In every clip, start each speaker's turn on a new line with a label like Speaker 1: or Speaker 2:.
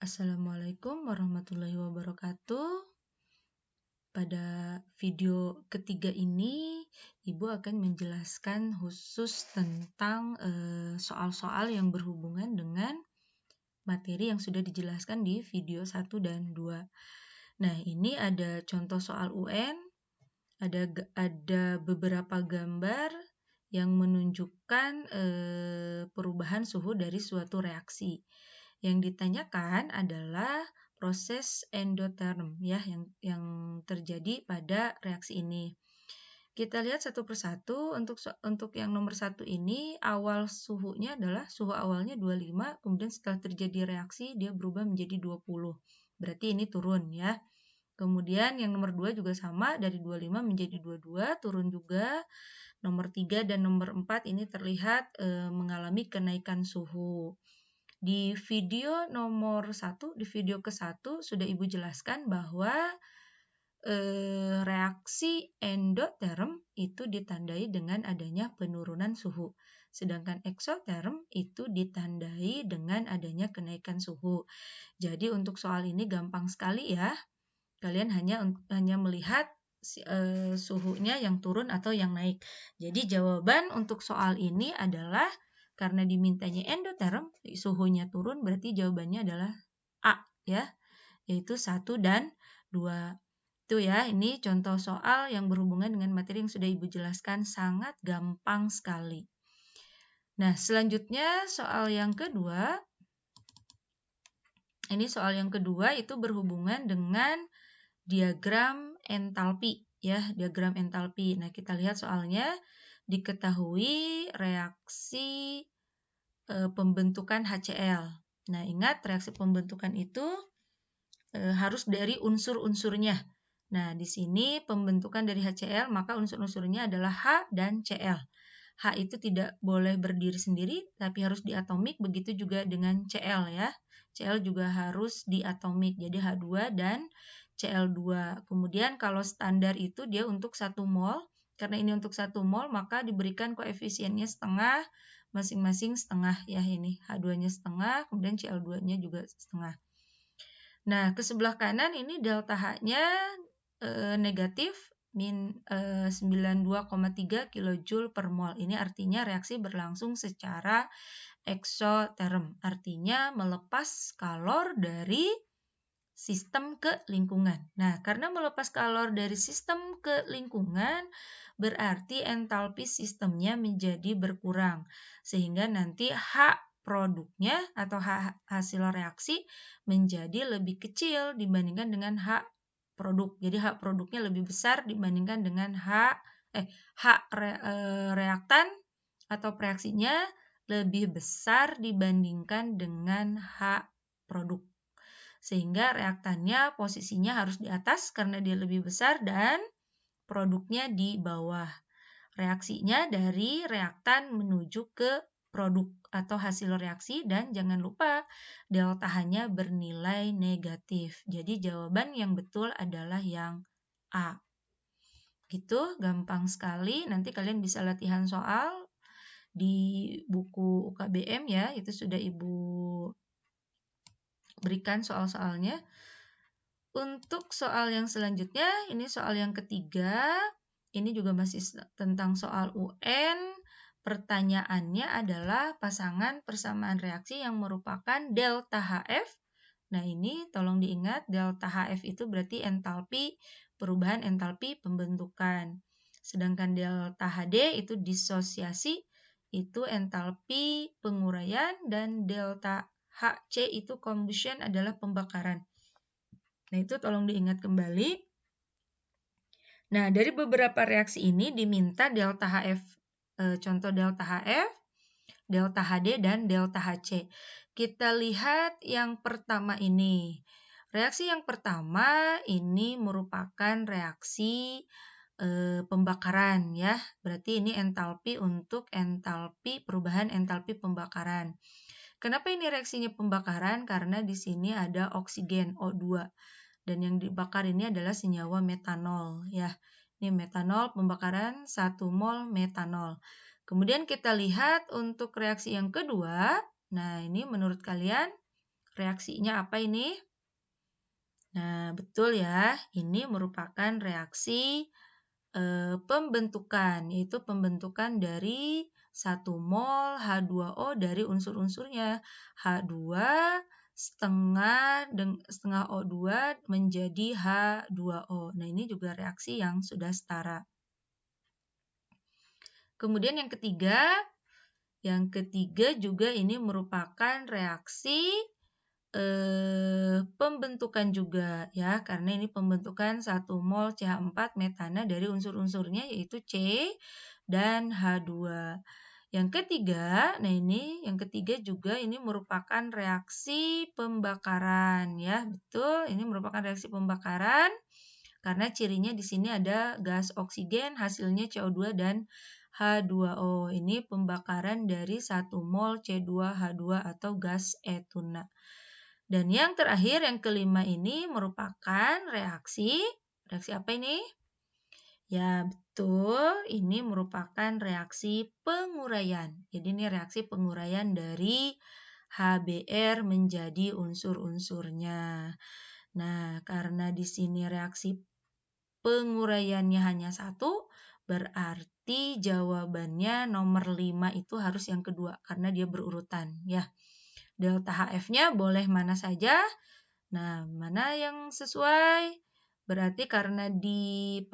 Speaker 1: Assalamualaikum warahmatullahi wabarakatuh. Pada video ketiga ini, Ibu akan menjelaskan khusus tentang soal-soal yang berhubungan dengan materi yang sudah dijelaskan di video 1 dan 2. Nah, ini ada contoh soal UN, ada beberapa gambar yang menunjukkan perubahan suhu dari suatu reaksi. Yang ditanyakan adalah proses endoterm ya yang terjadi pada reaksi ini. Kita lihat satu persatu. Untuk yang nomor 1 ini awal suhunya adalah suhu awalnya 25, kemudian setelah terjadi reaksi dia berubah menjadi 20. Berarti ini turun ya. Kemudian yang nomor 2 juga sama, dari 25 menjadi 22, turun juga. Nomor 3 dan nomor 4 ini terlihat mengalami kenaikan suhu. Di video nomor 1, di video ke-1 sudah Ibu jelaskan bahwa reaksi endoterm itu ditandai dengan adanya penurunan suhu. Sedangkan eksoterm itu ditandai dengan adanya kenaikan suhu. Jadi untuk soal ini gampang sekali ya. Kalian hanya melihat suhunya yang turun atau yang naik. Jadi jawaban untuk soal ini adalah karena dimintanya endoterm, suhunya turun, berarti jawabannya adalah A ya, yaitu 1 dan 2. Itu ya, ini contoh soal yang berhubungan dengan materi yang sudah Ibu jelaskan, sangat gampang sekali. Nah, selanjutnya soal yang kedua. Ini soal yang kedua itu berhubungan dengan diagram entalpi ya, diagram entalpi. Nah, kita lihat soalnya. Diketahui reaksi pembentukan HCl. Nah, ingat reaksi pembentukan itu harus dari unsur-unsurnya. Nah, di sini pembentukan dari HCl, maka unsur-unsurnya adalah H dan Cl. H itu tidak boleh berdiri sendiri, tapi harus diatomik. Begitu juga dengan Cl ya. Cl juga harus diatomik, jadi H2 dan Cl2. Kemudian kalau standar itu dia untuk 1 mol. Karena ini untuk 1 mol, maka diberikan koefisiennya setengah, masing-masing setengah ya ini. H2-nya setengah, kemudian Cl2-nya juga setengah. Nah, ke sebelah kanan ini delta H-nya negatif min 92,3 kJ per mol. Ini artinya reaksi berlangsung secara eksoterm. Artinya melepas kalor dari sistem ke lingkungan. Nah, karena melepas kalor dari sistem ke lingkungan, berarti entalpi sistemnya menjadi berkurang. Sehingga nanti H produknya atau hasil reaksi menjadi lebih kecil dibandingkan dengan H produk. Jadi H produknya lebih besar dibandingkan dengan reaktan atau reaksinya lebih besar dibandingkan dengan H produk. Sehingga reaktannya posisinya harus di atas karena dia lebih besar dan produknya di bawah. Reaksinya dari reaktan menuju ke produk atau hasil reaksi, dan jangan lupa delta H-nya bernilai negatif. Jadi jawaban yang betul adalah yang A. Gitu, gampang sekali. Nanti kalian bisa latihan soal di buku UKBM ya, itu sudah Ibu berikan soal-soalnya. Untuk soal yang selanjutnya, ini soal yang ketiga. Ini juga masih tentang soal UN. Pertanyaannya adalah pasangan persamaan reaksi yang merupakan delta HF. Nah, ini tolong diingat, delta HF itu berarti entalpi, perubahan entalpi pembentukan. Sedangkan delta HD itu disosiasi, itu entalpi penguraian, dan delta HC itu combustion adalah pembakaran. Nah, itu tolong diingat kembali. Nah, dari beberapa reaksi ini diminta delta HF, contoh delta HF, delta HD, dan delta HC. Kita lihat yang pertama ini. Reaksi yang pertama ini merupakan reaksi pembakaran ya. Berarti ini entalpi untuk entalpi perubahan entalpi pembakaran. Kenapa ini reaksinya pembakaran? Karena di sini ada oksigen O2. Dan yang dibakar ini adalah senyawa metanol ya. Ini metanol, pembakaran 1 mol metanol. Kemudian kita lihat untuk reaksi yang kedua. Nah, ini menurut kalian reaksinya apa ini? Nah, betul ya, ini merupakan reaksi pembentukan, yaitu pembentukan dari 1 mol H2O dari unsur-unsurnya. H2 setengah O2 menjadi H2O. Nah, ini juga reaksi yang sudah setara. Kemudian yang ketiga juga ini merupakan reaksi pembentukan juga ya, karena ini pembentukan 1 mol CH4 metana dari unsur-unsurnya yaitu C dan H2. Yang ketiga, yang ketiga juga ini merupakan reaksi pembakaran ya, betul, ini merupakan reaksi pembakaran karena cirinya di sini ada gas oksigen, hasilnya CO2 dan H2O. Ini pembakaran dari 1 mol C2H2 atau gas etuna. Dan yang terakhir, yang kelima ini merupakan reaksi apa ini? Ya, betul, ini merupakan reaksi penguraian. Jadi ini reaksi penguraian dari HBr menjadi unsur-unsurnya. Nah, karena di sini reaksi penguraiannya hanya satu, berarti jawabannya nomor 5 itu harus yang kedua, karena dia berurutan. Ya, delta HF-nya boleh mana saja. Nah, mana yang sesuai? Berarti karena di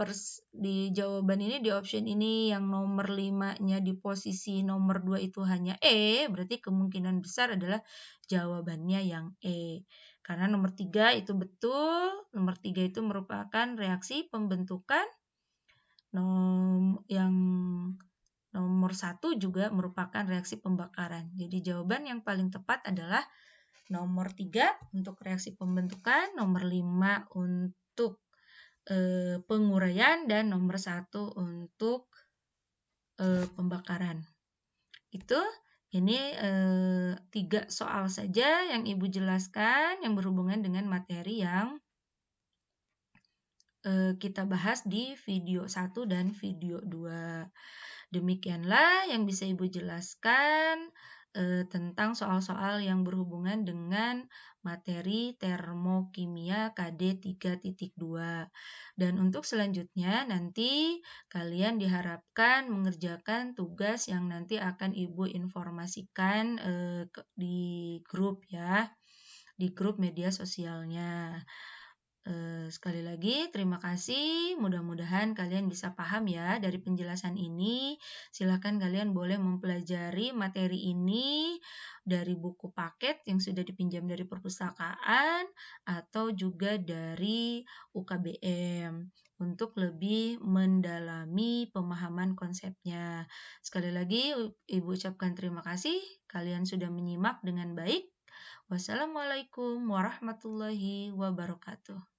Speaker 1: jawaban ini, di option ini yang nomor 5-nya di posisi nomor 2 itu hanya E, berarti kemungkinan besar adalah jawabannya yang E. Karena nomor 3 itu betul, nomor 3 itu merupakan reaksi pembentukan, yang nomor 1 juga merupakan reaksi pembakaran. Jadi jawaban yang paling tepat adalah nomor 3 untuk reaksi pembentukan, nomor 5 untuk penguraian, dan nomor 1 untuk pembakaran. Ini 3 soal saja yang Ibu jelaskan yang berhubungan dengan materi yang kita bahas di video 1 dan video 2. Demikianlah yang bisa Ibu jelaskan tentang soal-soal yang berhubungan dengan materi termokimia KD 3.2. Dan untuk selanjutnya nanti kalian diharapkan mengerjakan tugas yang nanti akan Ibu informasikan di grup ya, di grup media sosialnya. Sekali lagi terima kasih, mudah-mudahan kalian bisa paham ya dari penjelasan ini. Silakan kalian boleh mempelajari materi ini dari buku paket yang sudah dipinjam dari perpustakaan atau juga dari UKBM untuk lebih mendalami pemahaman konsepnya. Sekali lagi Ibu ucapkan terima kasih, kalian sudah menyimak dengan baik. Wassalamualaikum warahmatullahi wabarakatuh.